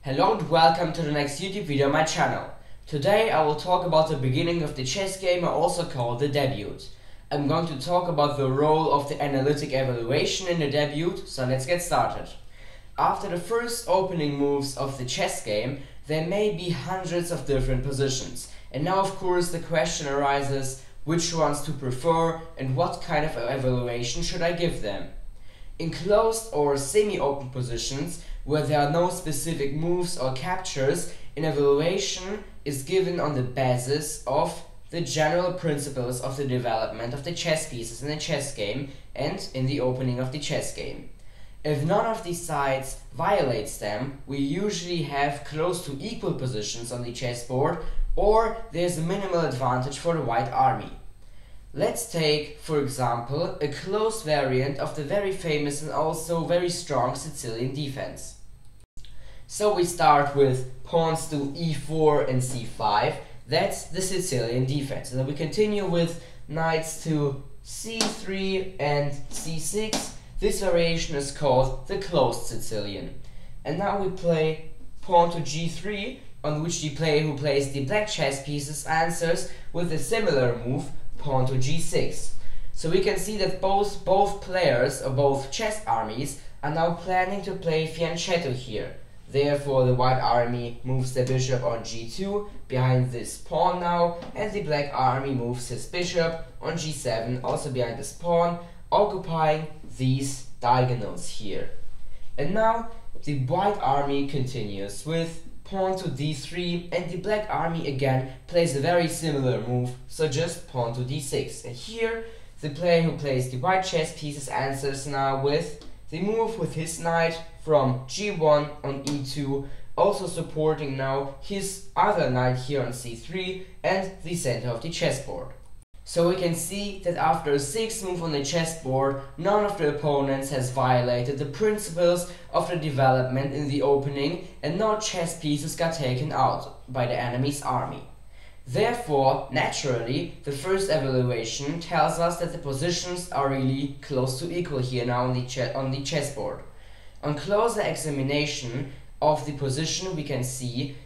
Hello and welcome to the next YouTube video on my channel. Today I will talk about the beginning of the chess game, also called the debut. I'm going to talk about the role of the analytic evaluation in the debut, so let's get started. After the first opening moves of the chess game, there may be hundreds of different positions, and now of course the question arises which ones to prefer and what kind of evaluation should I give them. In closed or semi-open positions, where there are no specific moves or captures, an evaluation is given on the basis of the general principles of the development of the chess pieces in the chess game and in the opening of the chess game. If none of these sides violates them, we usually have close to equal positions on the chessboard, or there's a minimal advantage for the white army. Let's take, for example, a close variant of the very famous and also very strong Sicilian defense. So we start with pawns to e4 and c5, that's the Sicilian defense. And then we continue with knights to c3 and c6. This variation is called the closed Sicilian. And now we play pawn to g3, on which the player who plays the black chess pieces answers with a similar move, pawn to g6. So we can see that both players, or both chess armies, are now planning to play fianchetto here. Therefore the white army moves their bishop on g2 behind this pawn now, and the black army moves his bishop on g7 also behind this pawn, occupying these diagonals here. And now the white army continues with pawn to d3, and the black army again plays a very similar move, so just pawn to d6. And here the player who plays the white chess pieces answers now with the move with his knight from g1 on e2, also supporting now his other knight here on c3 and the center of the chessboard. So we can see that after a 6th move on the chessboard, none of the opponents has violated the principles of the development in the opening, and no chess pieces got taken out by the enemy's army. Therefore, naturally, the first evaluation tells us that the positions are really close to equal here now on the chessboard. On closer examination of the position we can see,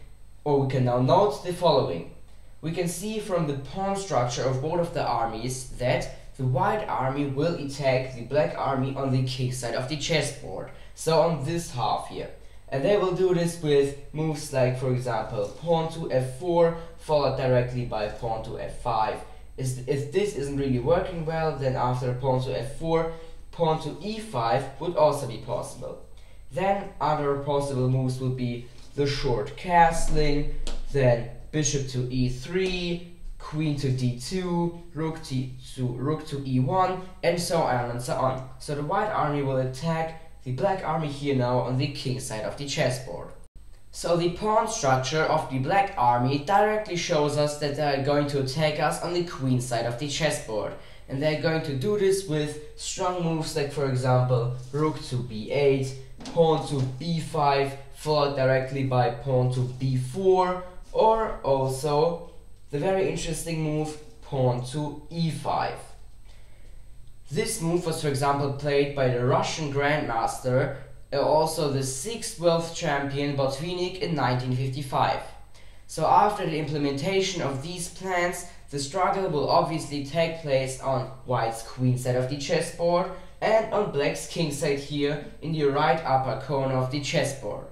or we can now note the following. We can see from the pawn structure of both of the armies that the white army will attack the black army on the king side of the chessboard, so on this half here. And they will do this with moves like, for example, pawn to f4 followed directly by pawn to f5. If this isn't really working well, then after pawn to f4, pawn to e5 would also be possible. Then other possible moves would be the short castling, then bishop to e3, queen to d2, rook to e1, and so on and so on. So the white army will attack the black army here now on the king side of the chessboard. So the pawn structure of the black army directly shows us that they are going to attack us on the queen side of the chessboard. And they're going to do this with strong moves like, for example, rook to b8, pawn to b5, followed directly by pawn to b4, or also the very interesting move, pawn to e5. This move was, for example, played by the Russian grandmaster, also the 6th world champion Botvinnik in 1955. So after the implementation of these plans, the struggle will obviously take place on white's queen side of the chessboard and on black's king side here in the right upper corner of the chessboard.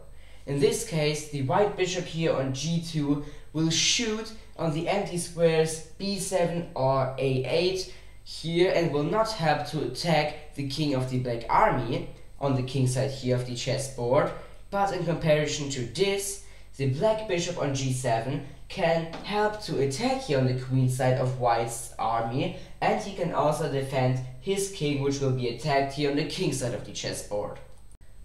In this case, the white bishop here on g2 will shoot on the empty squares b7 or a8 here and will not help to attack the king of the black army on the king side here of the chessboard, but in comparison to this, the black bishop on g7 can help to attack here on the queen side of white's army, and he can also defend his king, which will be attacked here on the king side of the chessboard.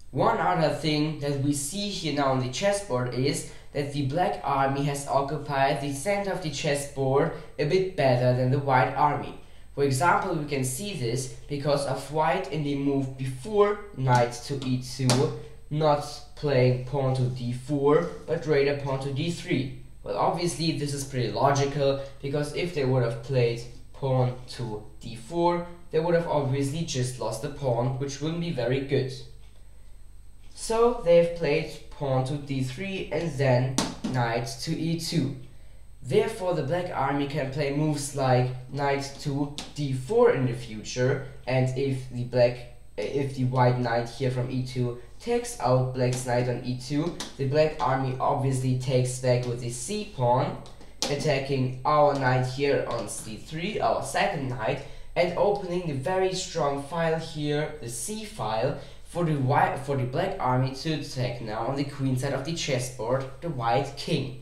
One other thing that we see here now on the chessboard is that the black army has occupied the center of the chessboard a bit better than the white army. For example, we can see this because of white in the move before knight to e2, not playing pawn to d4, but rather pawn to d3. Well, obviously this is pretty logical, because if they would have played pawn to d4, they would have obviously just lost the pawn, which wouldn't be very good. So they've played pawn to d3 and then knight to e2. Therefore, the black army can play moves like knight to d4 in the future, and if the white knight here from e2 takes out black's knight on e2, the black army obviously takes back with the c pawn, attacking our knight here on c3, our second knight, and opening the very strong file here, the c file, for the black army to attack now on the queen side of the chessboard, the white king.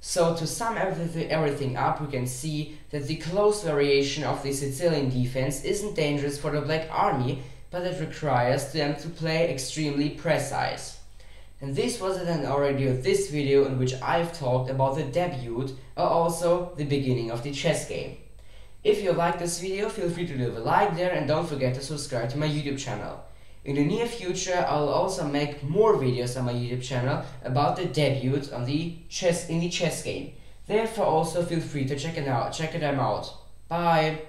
So to sum everything up, we can see that the close variation of the Sicilian defense isn't dangerous for the black army, but it requires them to play extremely precise. And this was then already of this video in which I've talked about the debut or also the beginning of the chess game. If you like this video, feel free to leave a like there and don't forget to subscribe to my YouTube channel. In the near future, I'll also make more videos on my YouTube channel about the debut in the chess game. Therefore, also feel free to check them out. Bye!